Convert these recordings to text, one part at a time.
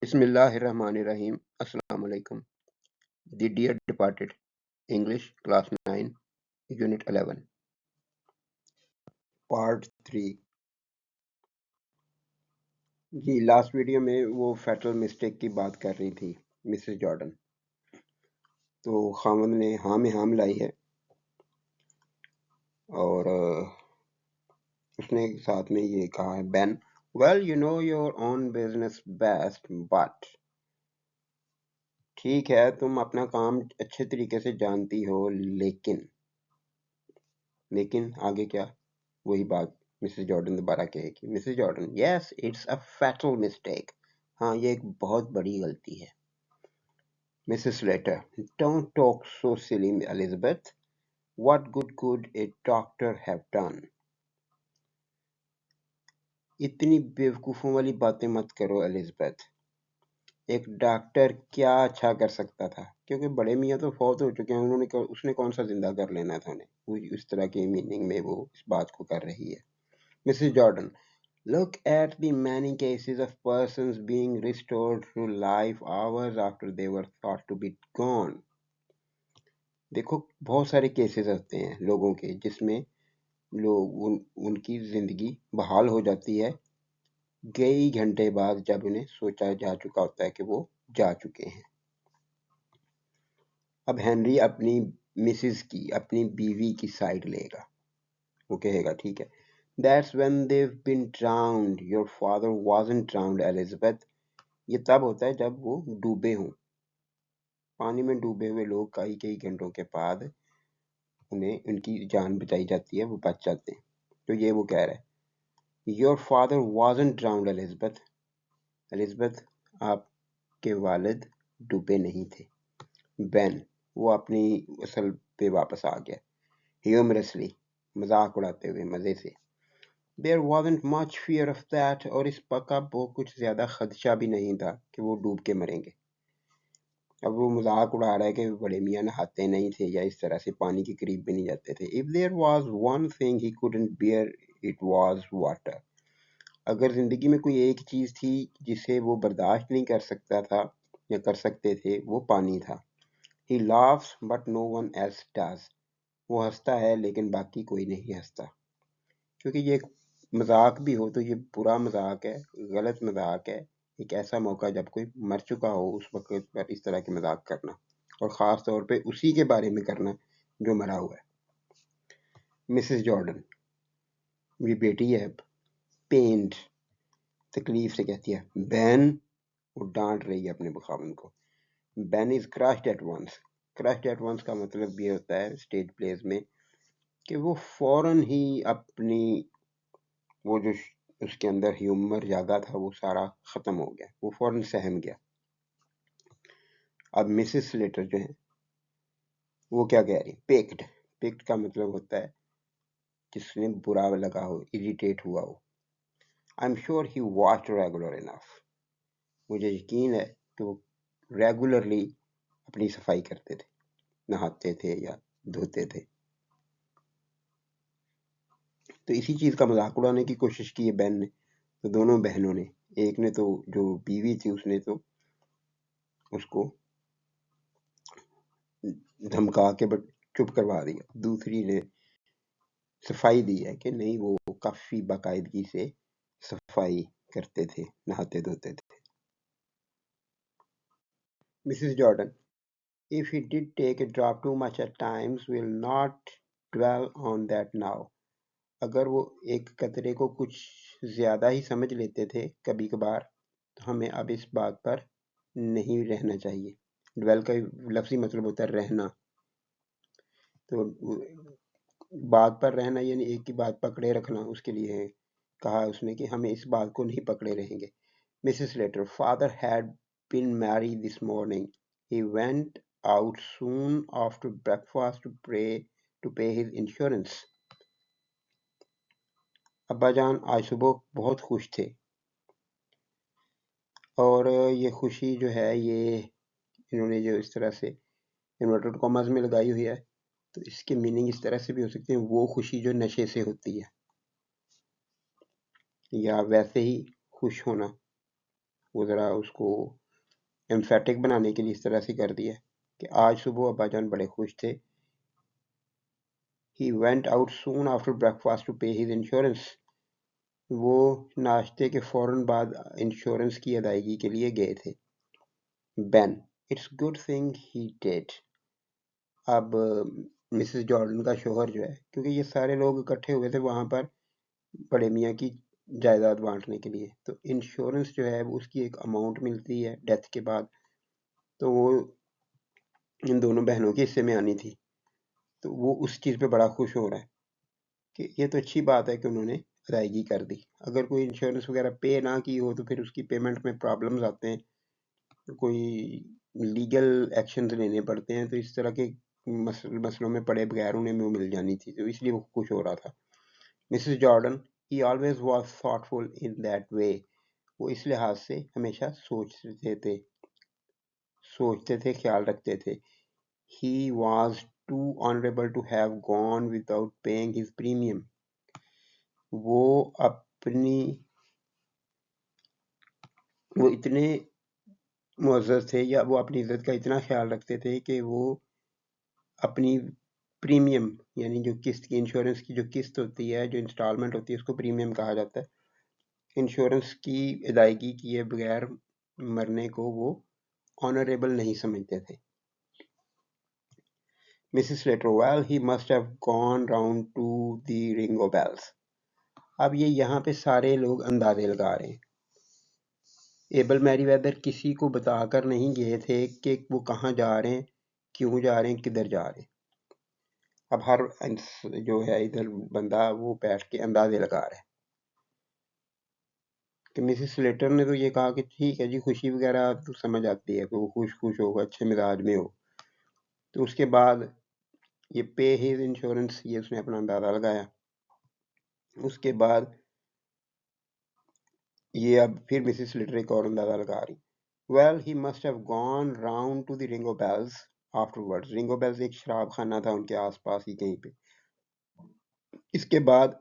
Bismillahirrahmanirrahim. Assalamu alaikum. The Dear Departed. English Class 9 Unit 11 Part 3 ji last video में वो fatal mistake की बात कर रही थी मिसेस जॉर्डन। तो खामद ने हाँ में हाँ मिलाई है और उसने साथ में ये कहा है Ben well you know your own business best but ठीक है तुम अपना काम अच्छे तरीके से जानती हो लेकिन आगे क्या वही बात मिसेस जॉर्डन दोबारा कहेगी Mrs Jordan yes it's a fatal mistake हाँ ये एक बहुत बड़ी गलती है Mrs Slater don't talk so silly Elizabeth what good could a doctor have done इतनी बेवकूफों वाली बातें मत करो एलिजाबेथ एक डॉक्टर क्या अच्छा कर सकता था क्योंकि बड़े मियाँ तो फौत हो चुके हैं उसने कौन सा जिंदा कर लेना था उन्हें वो इस तरह की मीनिंग में वो इस बात को कर रही है Mrs Jordan Look at the many cases of persons being restored to life hours after they were thought to be gone. देखो बहुत सारे केसेस होते हैं लोगों के जिसमें लोग उनकी जिंदगी बहाल हो जाती है कई घंटे बाद जब उन्हें सोचा जा चुका होता है कि वो जा चुके हैं। अब हेनरी अपनी मिसेस की अपनी बीवी की साइड लेगा वो कहेगा ठीक है That's when they've been drowned. Your father wasn't drowned, Elizabeth. ये तब होता है जब वो डूबे हों पानी में डूबे हुए लोग कई कई घंटों के बाद उन्हें उनकी जान बचाई जाती है वो बच जाते हैं तो ये वो कह रहा है your father wasn't drowned Elizabeth Elizabeth आपके वालिद डूबे नहीं थे बेन वो अपनी असल पे वापस आ गया ह्यूमरसली मजाक उड़ाते हुए मजे से there wasn't much fear of that और इस पक्का वो कुछ ज्यादा खदशा भी नहीं था कि वो डूब के मरेंगे अब वो मजाक उड़ा रहा है कि बड़े मियाँ नहाते नहीं थे या इस तरह से पानी के करीब भी नहीं जाते थे if there was one thing he couldn't bear it was water अगर जिंदगी में कोई एक चीज थी जिसे वो बर्दाश्त नहीं कर सकता था या कर सकते थे वो पानी था he laughs but no one else does वो हंसता है लेकिन बाकी कोई नहीं हंसता क्योंकि ये एक मजाक भी हो तो ये बुरा मजाक है गलत मजाक है एक ऐसा मौका जब कोई मर चुका हो उस वक्त पर इस तरह के मजाक करना और ख़ास तौर पे उसी के बारे में करना जो मरा हुआ है मिसेस जॉर्डन मेरी बेटी है पेंट तकलीफ से कहती है बैन वो डांट रही है अपने बखावन को Ben is crushed at once का मतलब ये होता है स्टेज प्लेस में कि वो फौरन ही अपनी वो जो उसके अंदर ह्यूमर जागा था वो सारा खत्म हो गया वो फौरन सहम गया अब मिसेस स्लेटर जो है वो क्या कह रही पेक्ड का मतलब होता है जिसने बुरा लगा हो इरिटेट हुआ हो आई am sure he watched regular enough मुझे यकीन है कि वो रेगुलरली अपनी सफाई करते थे नहाते थे या धोते थे तो इसी चीज का मजाक उड़ाने की कोशिश की है बहन ने तो दोनों बहनों ने एक ने तो जो बीवी थी उसने तो उसको धमका के बट चुप करवा दिया दूसरी ने सफाई दी है कि नहीं वो काफी बाकायदगी से सफाई करते थे नहाते धोते थे Mrs Jordan if he did take a drop too much at times we'll not dwell on that now अगर वो एक कतरे को कुछ ज्यादा ही समझ लेते थे कभी कभार तो हमें अब इस बात पर नहीं रहना चाहिए ड्वेल का लफ्जी मतलब होता है रहना तो बात पर रहना यानी एक ही बात पकड़े रखना उसके लिए है कहा उसने कि हमें इस बात को नहीं पकड़े रहेंगे Mrs Slater father had been married this morning he went out soon after breakfast to pay his insurance. अब्बाजान आज सुबह बहुत खुश थे और ये खुशी जो है ये इन्होंने जो इस तरह से इन्वर्टेड कॉमास में लगाई हुई है तो इसके मीनिंग इस तरह से भी हो सकते हैं वो खुशी जो नशे से होती है या वैसे ही खुश होना वो ज़रा उसको एम्फेटिक बनाने के लिए इस तरह से कर दिया कि आज सुबह अब्बाजान बड़े खुश थे। He went out soon after breakfast to pay his insurance. वो नाश्ते के फौरन बाद इंश्योरेंस की अदायगी के लिए गए थे। Ben, it's good thing he did. अब मिसेस जॉर्डन का शोहर जो है, क्योंकि ये सारे लोग इकट्ठे हुए थे वहां पर बड़े मियाँ की जायदाद बांटने के लिए, तो इंश्योरेंस जो है वो उसकी एक अमाउंट मिलती है डेथ के बाद, तो वो इन दोनों बहनों के हिस्से में आनी थी। तो वो उस चीज़ पे बड़ा खुश हो रहा है कि ये तो अच्छी बात है कि उन्होंने अदायगी कर दी। अगर कोई इंश्योरेंस वगैरह पे ना की हो तो फिर उसकी पेमेंट में प्रॉब्लम्स आते हैं, कोई लीगल एक्शन लेने पड़ते हैं, तो इस तरह के मसलों में पड़े बगैर उन्हें वो मिल जानी थी, तो इसलिए वो खुश हो रहा था। Mrs Jordan, he always was thoughtful in that way, वो इस लिहाज से हमेशा सोचते थे, ख्याल रखते थे। He was too honourable to have gone without paying his premium, वो अपनी वो इतने मुअज़्ज़ज़ थे या वो अपनी इज्जत का इतना ख्याल रखते थे कि वो अपनी प्रीमियम यानी जो किस्त की इंश्योरेंस की जो किस्त होती है, जो इंस्टॉलमेंट होती है, उसको प्रीमियम कहा जाता है। इंश्योरेंस की अदायगी किए बगैर मरने को वो ऑनरेबल नहीं समझते थे। Mrs Slater, well he must have gone round to the Ringo Bells. अब ये यहाँ पे सारे लोग अंदाजे लगा रहे हैं। एबल मैरीवेदर किसी को बताकर नहीं गए थे कि वो कहाँ जा रहे हैं, क्यों जा रहे हैं, किधर जा रहे हैं। अब हर जो है इधर बंदा वो बैठ के अंदाजे लगा रहा है कि मिसेस स्लेटर ने तो ये कहा कि ठीक है जी, खुशी वगैरह तो समझ आती है कि वो खुश होगा, अच्छे मिजाज में हो। तो उसके बाद ये पे हिज इंश्योरेंस, ये उसने अपना अंदाजा लगाया। उसके बाद ये अब फिर मिसेस स्लेटर एक और अंदाजा लगा रही, well he must have gone round to the Ringo Bells afterwards. Ringo Bells एक शराब खाना था उनके आसपास ही कहीं पे। इसके बाद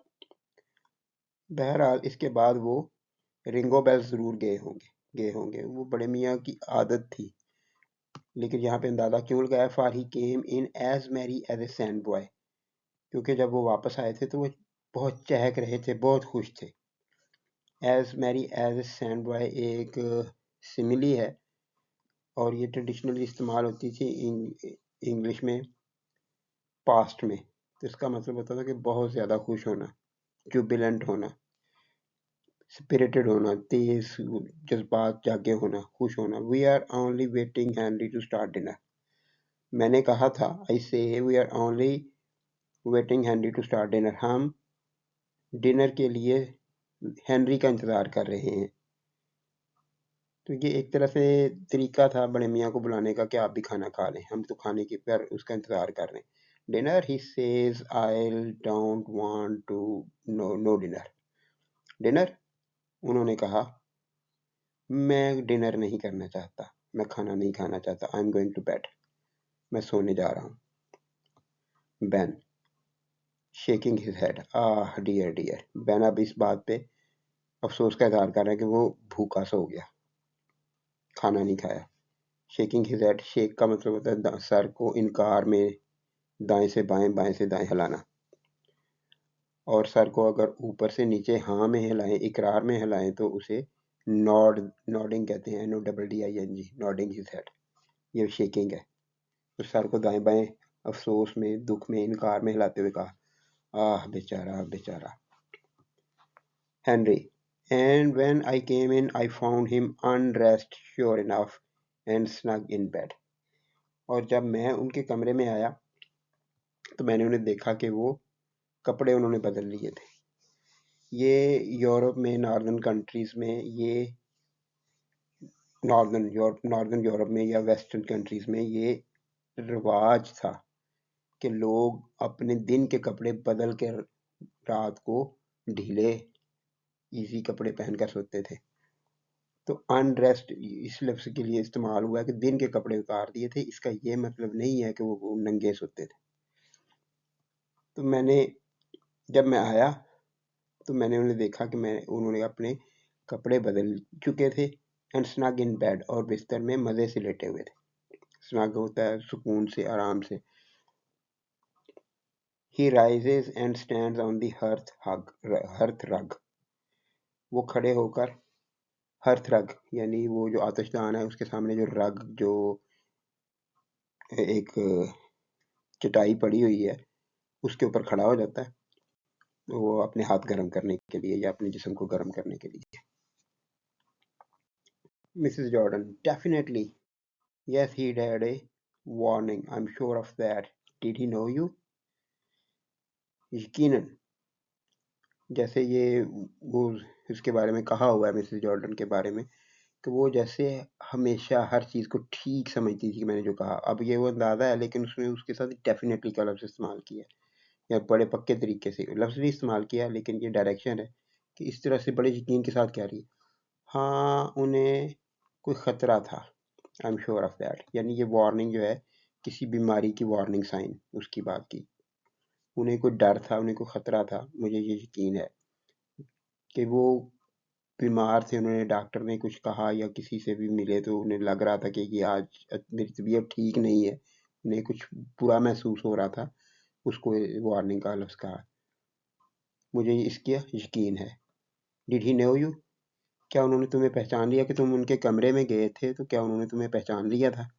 बहरहाल इसके बाद वो रिंगो बेल्स जरूर गए होंगे, वो बड़े मियाँ की आदत थी। लेकिन यहाँ पे अंदाजा क्यों लगाया, for he came in as merry as a sand boy, क्योंकि जब वो वापस आए थे तो वो बहुत चहक रहे थे, बहुत खुश थे। As merry as a sand boy एक सिमिली है और ये ट्रेडिशनली इस्तेमाल होती थी इंग्लिश में पास्ट में, तो इसका मतलब होता था कि बहुत ज़्यादा खुश होना, जुबिलेंट होना, स्पिरिटेड होना, तेज जज्बात जागे होना, खुश होना। We are only waiting Henry to start dinner. मैंने कहा था, I say we are only waiting Henry to start dinner, हम डिनर के लिए हेनरी का इंतज़ार कर रहे हैं। तो ये एक तरह से तरीका था बड़े मियाँ को बुलाने का कि आप भी खाना खा लें, हम तो खाने की पर उसका इंतज़ार कर रहे हैं। Dinner, he says I don't want to, no dinner. Dinner, उन्होंने कहा मैं डिनर नहीं करना चाहता, मैं खाना नहीं खाना चाहता, I am going to bed, मैं सोने जा रहा हूँ। Ben, shaking his head, ah dear dear. Ben अब इस बात पे अफसोस का इजहार कर रहा है कि वो भूखा सो गया, खाना नहीं खाया। शेकिंग हिज हेड, शेक का मतलब होता है सर को इनकार में दाएं से बाएं, बाएं से दाएं हिलाना, और सर को अगर ऊपर से नीचे हाँ में हिलाएं, इकरार में हिलाएं, तो उसे नॉडिंग कहते हैं, NODDING, नॉडिंग हिज हेड, ये शेकिंग है। तो सर को दाएं बाएं अफसोस में, दुख में, इनकार में हिलाते हुए कहा, आह बेचारा बेचारा। Henry, and when I came in I found him undressed sure enough and snug in bed. और जब मैं उनके कमरे में आया तो मैंने उन्हें देखा कि वो कपड़े उन्होंने बदल लिए थे। ये यूरोप में, नॉर्दर्न कंट्रीज में, ये नॉर्दर्न यूरोप में या वेस्टर्न कंट्रीज में ये रिवाज था कि लोग अपने दिन के कपड़े बदल के रात को ढीले इजी कपड़े पहनकर सोते थे। तो अनड्रेस्ड इस लफ्ज के लिए इस्तेमाल हुआ कि दिन के कपड़े उतार दिए थे, इसका ये मतलब नहीं है कि वो नंगे सोते थे। तो जब मैं आया तो मैंने उन्हें देखा कि उन्होंने अपने कपड़े बदल चुके थे एंड स्नग इन बेड, और बिस्तर में मजे से लेटे हुए थे. स्नग होता है सुकून से, आराम से. ही rises and stands on the hearth रग. वो खड़े होकर, हर्थ रग यानी वो जो आतिशदान है उसके सामने जो रग, जो एक चटाई पड़ी हुई है, उसके ऊपर खड़ा हो जाता है. वो अपने हाथ गर्म करने के लिए या अपने जिस्म को गर्म करने के लिए. Mrs Jordan, definitely. Yes, he had a warning, I am sure of that. Did he know you? यकीनन. जैसे ये वो इसके बारे में कहा हुआ है, मिसेस जॉर्डन के बारे में, कि वो जैसे हमेशा हर चीज़ को ठीक समझती थी कि मैंने जो कहा. अब ये वो अंदाज़ा है, लेकिन उसने उसके साथ डेफिनेटली का लफ्ज़ इस्तेमाल किया, या बड़े पक्के तरीके से लफ्ज़ भी इस्तेमाल किया, लेकिन ये डायरेक्शन है कि इस तरह से बड़े यकीन के साथ कह रही है. हाँ, उन्हें कोई ख़तरा था. आई एम श्योर ऑफ दैट, यानी ये वार्निंग जो है किसी बीमारी की वार्निंग साइन उसकी बात की. उन्हें कोई डर था, उन्हें कोई ख़तरा था, मुझे ये यकीन है कि वो बीमार थे. उन्होंने, डॉक्टर ने कुछ कहा या किसी से भी मिले तो उन्हें लग रहा था कि ये आज मेरी तबीयत ठीक नहीं है, उन्हें कुछ बुरा महसूस हो रहा था, उसको वार्निंग का लफ्ज़ कहा. मुझे इसका यकीन है. Did he know you? क्या उन्होंने तुम्हें पहचान लिया कि तुम उनके कमरे में गए थे, तो क्या उन्होंने तुम्हें पहचान लिया था?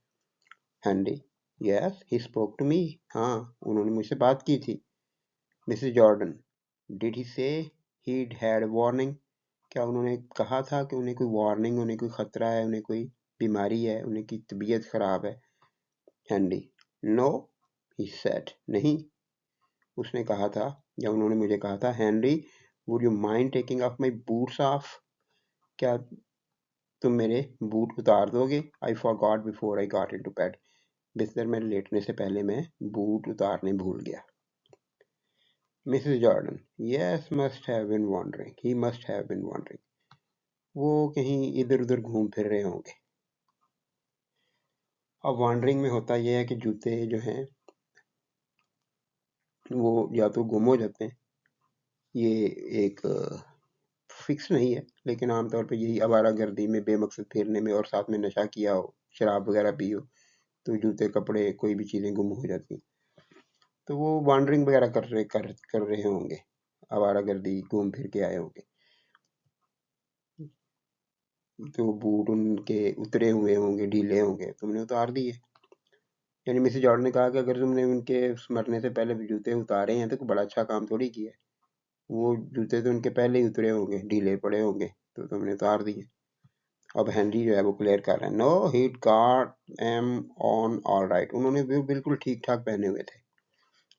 Henry, yes, he spoke to me. हाँ, उन्होंने मुझसे बात की थी. मिसेस जॉर्डन, डिड ही से he'd had वार्निंग? क्या उन्होंने कहा था कि उन्हें कोई वार्निंग, उन्हें कोई खतरा है, उन्हें कोई बीमारी है, उन्हें की तबीयत खराब है? हैंडी, नो, ही सेड, नहीं, उसने कहा था, या उन्होंने मुझे कहा था. Handy, would you mind taking of my boots of? क्या तुम मेरे बूट उतार दोगे? I forgot before I got into bed. बिस्तर में लेटने से पहले मैं बूट उतारने भूल गया. Mrs Jordan, yes, must have been wandering, he must have been wandering. वो कहीं इधर उधर घूम फिर रहे होंगे. अब वॉन्डरिंग में होता यह है कि जूते जो हैं वो या तो गुम हो जाते हैं. ये एक फिक्स नहीं है, लेकिन आमतौर पे यही आवारागर्दी में, बेमकसद फिरने में, और साथ में नशा किया हो, शराब वगैरह पी हो, तो जूते, कपड़े, कोई भी चीज़ें गुम हो जाती हैं. तो वो वॉन्डरिंग वगैरह कर रहे होंगे, आवारागर्दी, घूम फिर के आए होंगे. तो बूट उनके उतरे हुए होंगे, ढीले होंगे, तुमने उतार दिए. यानी मिसेस जॉर्डन ने कहा कि अगर तुमने उनके मरने से पहले जूते उतारे हैं तो कोई बड़ा अच्छा काम थोड़ी किया है. वो जूते तो उनके पहले ही उतरे होंगे, ढीले पड़े होंगे, तो तुमने उतार दिए. अब हेनरी जो है वो क्लियर कर रहा है, no, he got em on all right. उन्होंने भी बिल्कुल ठीक ठाक पहने हुए थे.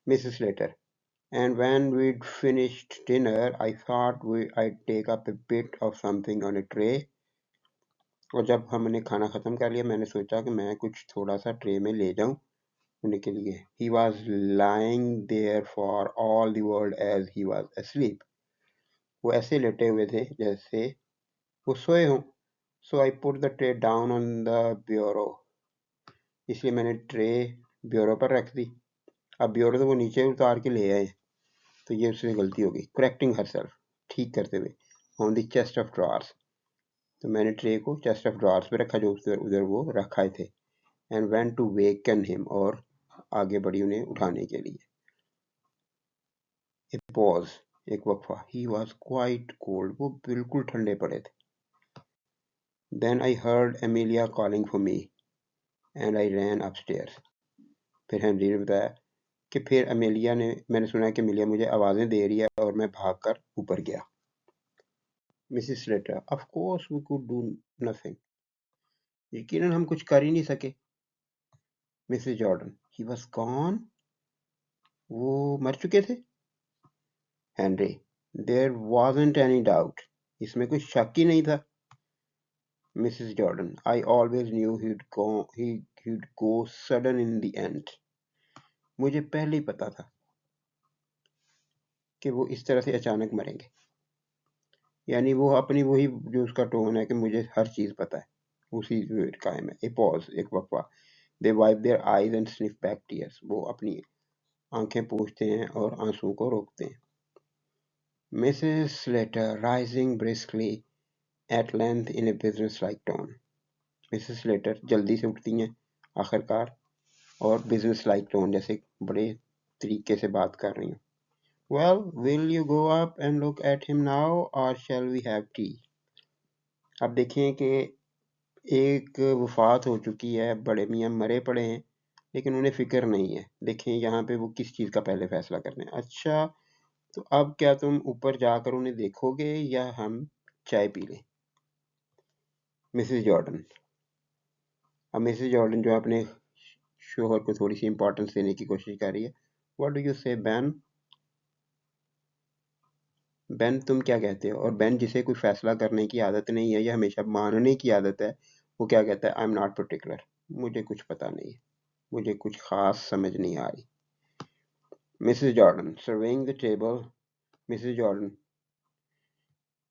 Mrs letter, and when we'd finished dinner, I thought I'd take up a bit of something on a tray. और जब हमने खाना ख़त्म कर लिया, मैंने सोचा कि मैं कुछ थोड़ा सा ट्रे में ले जाऊं होने के लिए. He was lying there for all the world as he was asleep. वो ऐसे लेटे हुए थे जैसे वो सोए हों. So I put the tray down on the bureau. इसलिए मैंने ट्रे ब्यूरो पर रख दी. अब ब्यूरो तो वो नीचे उतार के ले आए, तो ये उससे गलती हो गई. करेक्टिंग हर सेल्फ, ठीक करते हुए. On the chest of drawers, तो मैंने ट्रे को चेस्ट ऑफ ड्रॉर्स पे रखा जो उधर उधर वो रखाए थे. And went to waken him, और आगे बढ़ी उन्हें उठाने के लिए. ए पॉज, एक वक्फा. ही वॉज क्वाइट कोल्ड, वो बिल्कुल ठंडे पड़े थे. Then I heard Amelia calling for me and I ran upstairs. फिर हेनरी ने बताया कि फिर मैंने सुना कि एमिलिया मुझे आवाज़ें दे रही है, और मैं भागकर ऊपर गया. Mrs Slater, of course we could do nothing. यकीनन हम कुछ कर ही नहीं सके. Mrs Jordan, he was gone, वो मर चुके थे. Henry, there wasn't any doubt, इसमें कोई शक ही नहीं था. Mrs Jordan, I always knew he'd go sudden in the end. मुझे पहले ही पता था कि वो इस तरह से अचानक मरेंगे. यानी वो अपनी वही जो उसका टोन है कि मुझे हर चीज़ पता है, उसी कायम है. ए पॉज, एक वक्फा. They wipe their eyes and sniff back tears. वो अपनी आंखें पोंछते हैं और आंसुओं को रोकते हैं. Mrs Slater, rising briskly, at length in a business-like tone. Mrs Slater जल्दी से उठती हैं आखिरकार, और बिजनेस लाइक टोन जैसे बड़े तरीके से बात कर रही हूँ. Well, will you go up and look at him now or shall we have tea? अब देखें कि एक वफात हो चुकी है, बड़े मियाँ मरे पड़े हैं, लेकिन उन्हें फिक्र नहीं है. देखें यहाँ पे वो किस चीज़ का पहले फैसला करते हैं. अच्छा, तो अब क्या तुम ऊपर जाकर उन्हें देखोगे या हम चाय पी लें? Mrs Jordan. अब मिसेस जॉर्डन जो अपने शोहर को थोड़ी सी इंपॉर्टेंस देने की कोशिश कर रही है. व्हाट डू यू से बेन? बेन तुम क्या कहते हो? और बेन जिसे कोई फैसला करने की आदत नहीं है या हमेशा मानने की आदत है, वो क्या कहता है? I am not particular. मुझे कुछ पता नहीं है, मुझे कुछ खास समझ नहीं आ रही. Mrs Jordan serving the table. Mrs Jordan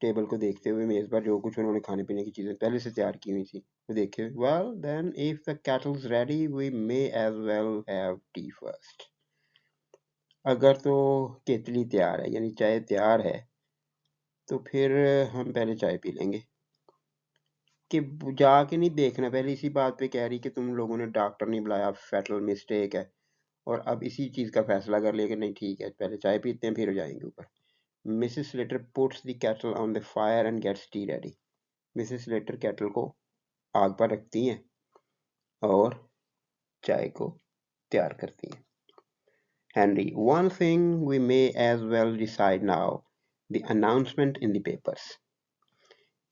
table को देखते हुए मेज पर जो कुछ उन्होंने खाने पीने की चीजें पहले से तैयार की हुई थी वो देखे. Well then if the kettle's ready we may as well have tea first. अगर तो केतली तैयार है यानी चाय तैयार है तो फिर हम पहले चाय पी लेंगे. कि जाके नहीं देखना, पहले इसी बात पे कह रही कि तुम लोगों ने डॉक्टर नहीं बुलाया, फैटल मिस्टेक है, और अब इसी चीज का फैसला कर लिया कि नहीं ठीक है पहले चाय पीते हैं फिर जाएंगे ऊपर. Mrs Slater puts the kettle on the fire and gets tea ready. Mrs Slater kettle को आग पर रखती हैं और चाय को तैयार करती हैं. Henry, one thing we may as well decide now, the announcement in the papers.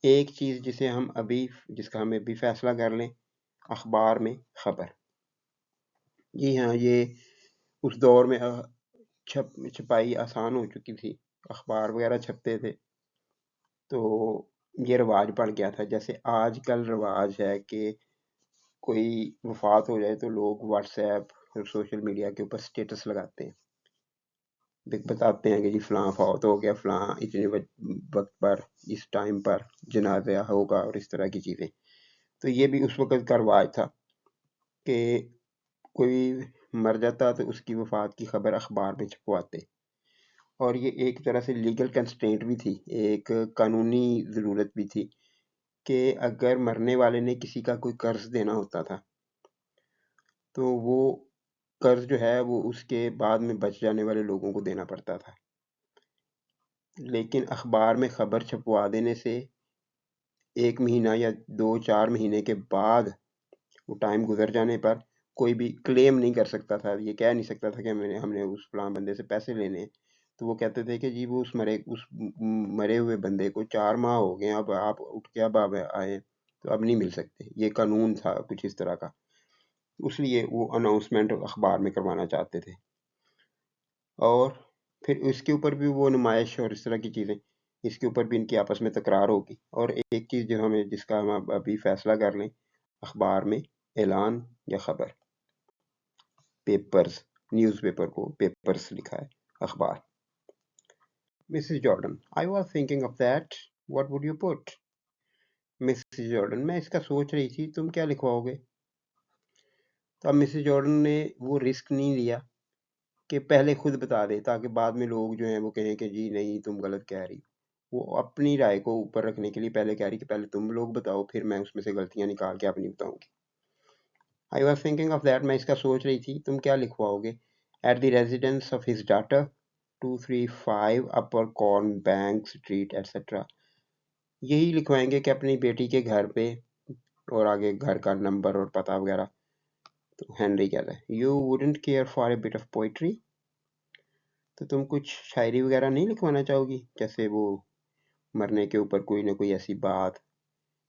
एक चीज जिसका हम अभी फैसला कर लें, अखबार में खबर. जी हाँ, ये उस दौर में छपाई आसान हो चुकी थी, अखबार वगैरह छपते थे, तो ये रिवाज पड़ गया था. जैसे आजकल रिवाज है कि कोई वफात हो जाए तो लोग व्हाट्सएप और सोशल मीडिया के ऊपर स्टेटस लगाते हैं, बताते हैं कि जी फलां फौत हो गया, फलां इतने वक्त पर इस टाइम पर जनाजा होगा और इस तरह की चीज़ें. तो ये भी उस वक्त का रिवाज था कि कोई मर जाता तो उसकी वफात की खबर अखबार में छपवाते. और ये एक तरह से लीगल कंस्ट्रेंट भी थी, एक कानूनी ज़रूरत भी थी कि अगर मरने वाले ने किसी का कोई कर्ज देना होता था तो वो कर्ज जो है वो उसके बाद में बच जाने वाले लोगों को देना पड़ता था. लेकिन अखबार में खबर छपवा देने से 1 महीना या 2-4 महीने के बाद वो टाइम गुजर जाने पर कोई भी क्लेम नहीं कर सकता था, ये कह नहीं सकता था कि हमने उस फलां बंदे से पैसे लेने हैं. तो वो कहते थे कि जी वो उस मरे हुए बंदे को 4 माह हो गए, अब आप उठ के अब आए तो अब नहीं मिल सकते. ये कानून था कुछ इस तरह का, इसलिए वो अनाउंसमेंट अखबार में करवाना चाहते थे. और फिर इसके ऊपर भी वो नुमाइश और इस तरह की चीज़ें, इसके ऊपर भी इनकी आपस में तकरार होगी. और एक चीज़ जिसका हम अभी फैसला कर लें, अखबार में ऐलान या खबर. पेपर्स, न्यूज़पेपर को पेपर्स लिखा है, अखबार. Mrs Jordan, I was thinking of that, what would you put? Mrs Jordan, मैं इसका सोच रही थी, तुम क्या लिखवाओगे? तो अब मिसेस जॉर्डन ने वो रिस्क नहीं लिया कि पहले खुद बता दे ताकि बाद में लोग जो हैं वो कहें कि जी नहीं तुम गलत कह रही. वो अपनी राय को ऊपर रखने के लिए पहले कह रही कि पहले तुम लोग बताओ फिर मैं उसमें से गलतियां निकाल के अपनी बताऊंगी. I was thinking of that, मैं इसका सोच रही थी, तुम क्या लिखवाओगे? At the residence of his daughter 235 upper corn bank street etcetera. यही लिखवाएंगे कि अपनी बेटी के घर पे, और आगे घर का नंबर और पता वगैरह. तो हेनरी कहता है, you wouldn't care for a bit of poetry. तो तुम कुछ शायरी वगैरह नहीं लिखवाना चाहोगी, जैसे वो मरने के ऊपर कोई ना कोई ऐसी बात,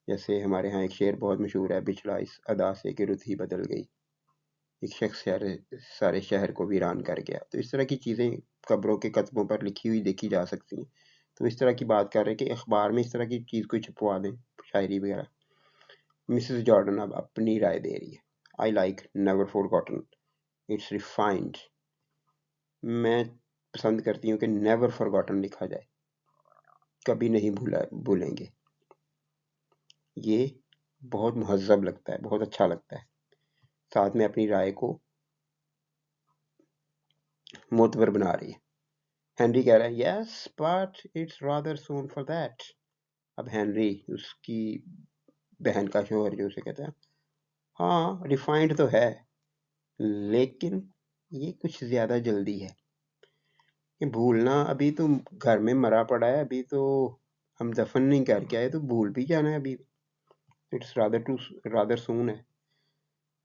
जैसे हमारे यहाँ एक शेर बहुत मशहूर है, बिछड़ा इस अदा से कि रुत ही बदल गई, एक शख्स सारे शहर को वीरान कर गया. तो इस तरह की चीज़ें कब्रों के कतबों पर लिखी हुई देखी जा सकती हैं. तो इस तरह की बात कर रहे हैं कि अखबार में इस तरह की चीज़ कोई छपवा दें, शायरी वगैरह. मिसेस जॉर्डन अब अपनी राय दे रही है. I like never forgotten, it's refined. मैं पसंद करती हूँ कि नेवर फॉरगॉटन लिखा जाए, कभी नहीं भूलेंगे. ये बहुत महज़्ज़ब लगता है, बहुत अच्छा लगता है. साथ में अपनी राय को मोतबर बना रही है. हेनरी कह रहा है, yes but it's rather soon for that. अब हेनरी उसकी बहन का शोहर जो उसे कहता है, हाँ रिफाइंड तो है, लेकिन ये कुछ ज्यादा जल्दी है। ये भूलना, अभी तो घर में मरा पड़ा है, अभी तो हम दफन नहीं करके आए, तो भूल भी जाना है अभी। इट्स रादर सून है।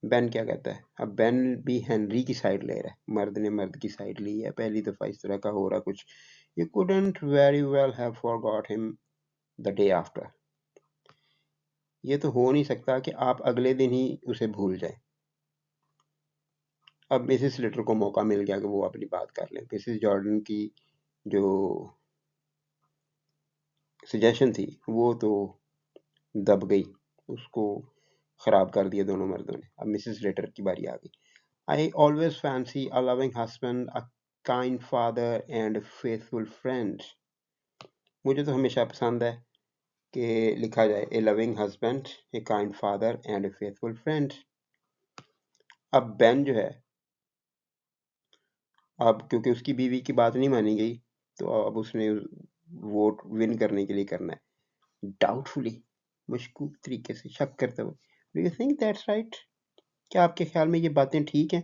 बेन क्या कहता है? अब बेन भी हेनरी की साइड ले रहा है, मर्द ने मर्द की साइड ली है, पहली दफा इस तरह का हो रहा कुछ। You couldn't very well have forgot him the day after. ये तो हो नहीं सकता कि आप अगले दिन ही उसे भूल जाएं। अब मिसेस लेटर को मौका मिल गया कि वो अपनी बात कर लें। मिसेस जॉर्डन की जो सजेशन थी वो तो दब गई, उसको खराब कर दिया दोनों मर्दों ने। अब मिसेस लेटर की बारी आ गई। I always fancy a loving husband, a kind father and faithful friend. मुझे तो हमेशा पसंद है कि लिखा जाए a loving husband, a kind father and a faithful friend. अब बेन जो है, अब क्योंकि उसकी बीवी की बात नहीं मानी गई, तो अब उसने वोट विन करने के लिए करना है। डाउटफुली, मशकूक तरीके से, शक करते हुए, do you think that's right? क्या आपके ख्याल में ये बातें ठीक हैं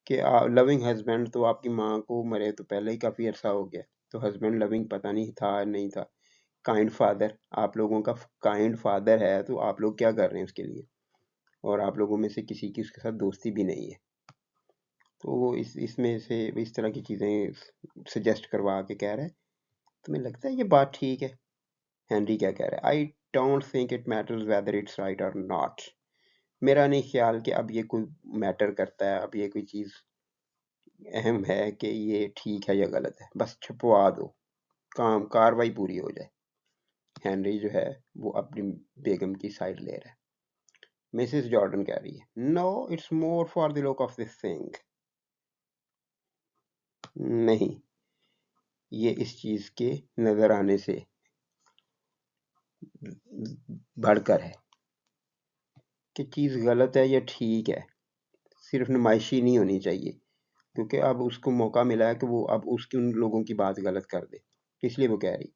कि लविंग हस्बैंड तो आपकी माँ को मरे तो पहले ही काफ़ी अरसा हो गया, तो हस्बैंड लविंग पता नहीं था नहीं था। काइंड फादर, आप लोगों का काइंड फादर है, तो आप लोग क्या कर रहे हैं उसके लिए? और आप लोगों में से किसी की उसके साथ दोस्ती भी नहीं है, तो वो इसमें से इस तरह की चीज़ें सजेस्ट करवा के कह रहा है। तुम्हें लगता है ये बात ठीक है? हेनरी क्या कह रहा है? I don't think it matters whether it's right और नॉट। मेरा नहीं ख्याल कि अब ये कोई मैटर करता है, अब ये कोई चीज़ अहम है कि ये ठीक है या गलत है। बस छुपवा दो, काम कार्रवाई पूरी हो जाए। हेनरी जो है वो अपनी बेगम की साइड ले रहा है। मिसेस जॉर्डन कह रही है, no it's more for the look of this thing. नहीं, ये इस चीज के नजर आने से बढ़कर है कि चीज गलत है या ठीक है। सिर्फ नुमाइशी नहीं होनी चाहिए, क्योंकि अब उसको मौका मिला है कि वो अब उसकी उन लोगों की बात गलत कर दे। इसलिए वो कह रही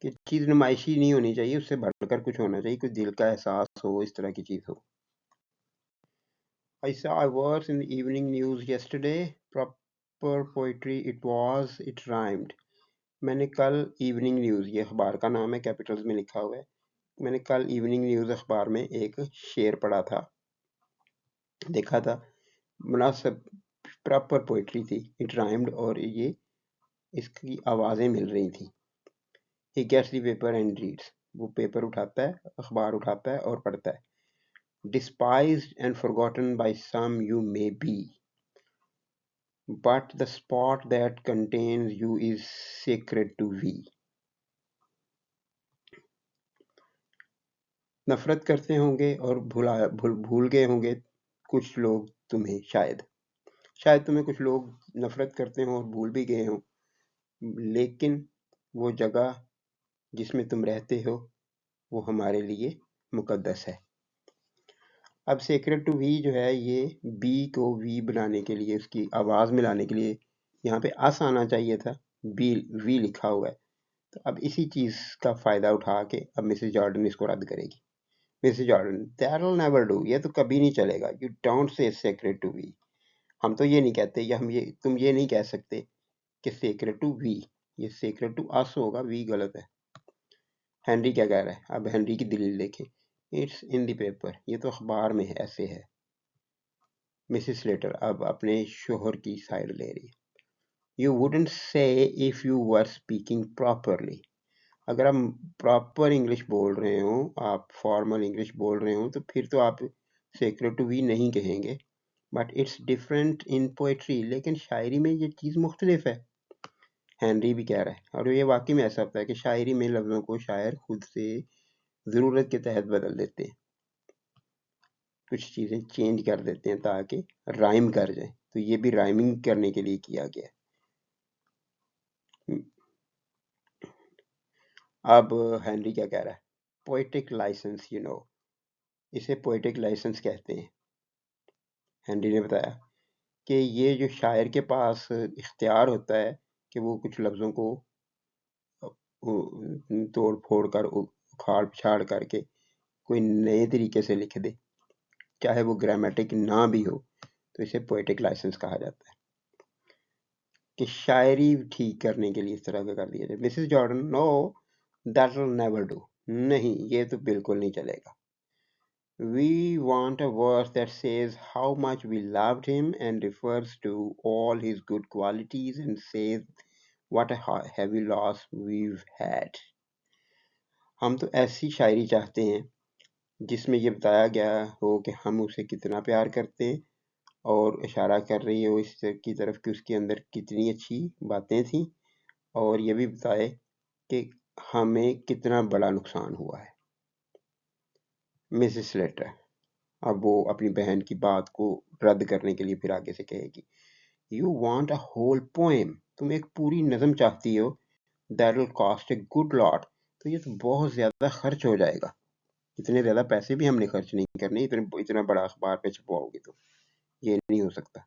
कि चीज नुमाइशी नहीं होनी चाहिए, उससे बढ़कर कुछ होना चाहिए, कुछ दिल का एहसास हो, इस तरह की चीज हो। I saw a verse in the evening news yesterday. Proper poetry it was, it rhymed. मैंने कल इवनिंग न्यूज़, ये अखबार का नाम है, कैपिटल्स में लिखा हुआ है। मैंने कल इवनिंग न्यूज़ अखबार में एक शेर पढ़ा था, देखा था, मुनासिब प्रॉपर पोइट्री थी, इट राइम्ड, और ये इसकी आवाज़ें मिल रही थी। He gets the paper and reads, वो पेपर उठाता है, अखबार उठाता है और पढ़ता है। Despised and forgotten by some you may be, but the spot that contains you is sacred to we. नफरत करते होंगे और भूल गए होंगे कुछ लोग तुम्हें, शायद तुम्हें कुछ लोग नफरत करते हो और भूल भी गए हों, लेकिन वो जगह जिसमें तुम रहते हो वो हमारे लिए मुकद्दस है। अब सेक्रेट टू वी जो है, ये बी को वी बनाने के लिए, उसकी आवाज़ मिलाने के लिए यहाँ पे अस आना चाहिए था, बी वी लिखा हुआ है। तो अब इसी चीज़ का फ़ायदा उठा के अब मिसेस जॉर्डन इसको रद्द करेगी। Mrs Jordan, that will never do, ये तो कभी नहीं चलेगा। You don't say sacred to we. हम तो ये नहीं कहते, या तुम ये नहीं कह सकते कि सेक्रेट टू वी, ये सेक्रेट टू अस होगा, वी गलत है। हेनरी क्या कह रहा है? अब हेनरी की दलील देखें। इट्स इन द पेपर, ये तो अखबार में है, ऐसे है। मिसेस स्लेटर अब अपने शोहर की साइड ले रही है। You wouldn't say if you were speaking properly. अगर आप प्रॉपर इंग्लिश बोल रहे हो, आप फॉर्मल इंग्लिश बोल रहे हो, तो फिर तो आप सेक्रेट टू वी नहीं कहेंगे। But it's different in poetry, लेकिन शायरी में ये चीज़ मुख्तलिफ है। हेनरी भी कह रहा है, और ये वाकई में ऐसा होता है कि शायरी में लफ्ज़ों को शायर खुद से ज़रूरत के तहत बदल देते हैं, कुछ चीज़ें चेंज कर देते हैं ताकि राइम कर जाए। तो ये भी राइमिंग करने के लिए किया गया है। अब हेनरी क्या कह रहा है? पोएटिक लाइसेंस, इसे पोएटिक लाइसेंस कहते हैं। हेनरी ने बताया कि ये जो शायर के पास इख्तियार होता है कि वो कुछ लफ्ज़ों को तोड़ फोड़ कर उखाड़ पिछाड़ करके कोई नए तरीके से लिख दे, चाहे वो ग्रामेटिक ना भी हो, तो इसे पोएटिक लाइसेंस कहा जाता है। कि शायरी ठीक करने के लिए इस तरह का कर दिया जाए। Mrs Jordan, no, that will never do. नहीं, ये तो बिल्कुल नहीं चलेगा। We want a verse that says how much we loved him and refers to all his good qualities and says what a heavy loss we've had. हम तो ऐसी शायरी चाहते हैं जिसमें ये बताया गया हो कि हम उसे कितना प्यार करते हैं और इशारा कर रही हो इस की तरफ कि उसके अंदर कितनी अच्छी बातें थी, और ये भी बताए कि हमें कितना बड़ा नुकसान हुआ है। मिसेस लेटर, अब वो अपनी बहन की बात को रद्द करने के लिए फिर आगे से कहेगी, you want a whole poem, तुम एक पूरी नज़म चाहती हो, that will cost a good lot, तो ये तो बहुत ज़्यादा खर्च हो जाएगा, इतने ज़्यादा पैसे भी हमने खर्च नहीं करने, इतना बड़ा अखबार पे छपवाओगे तो ये नहीं हो सकता।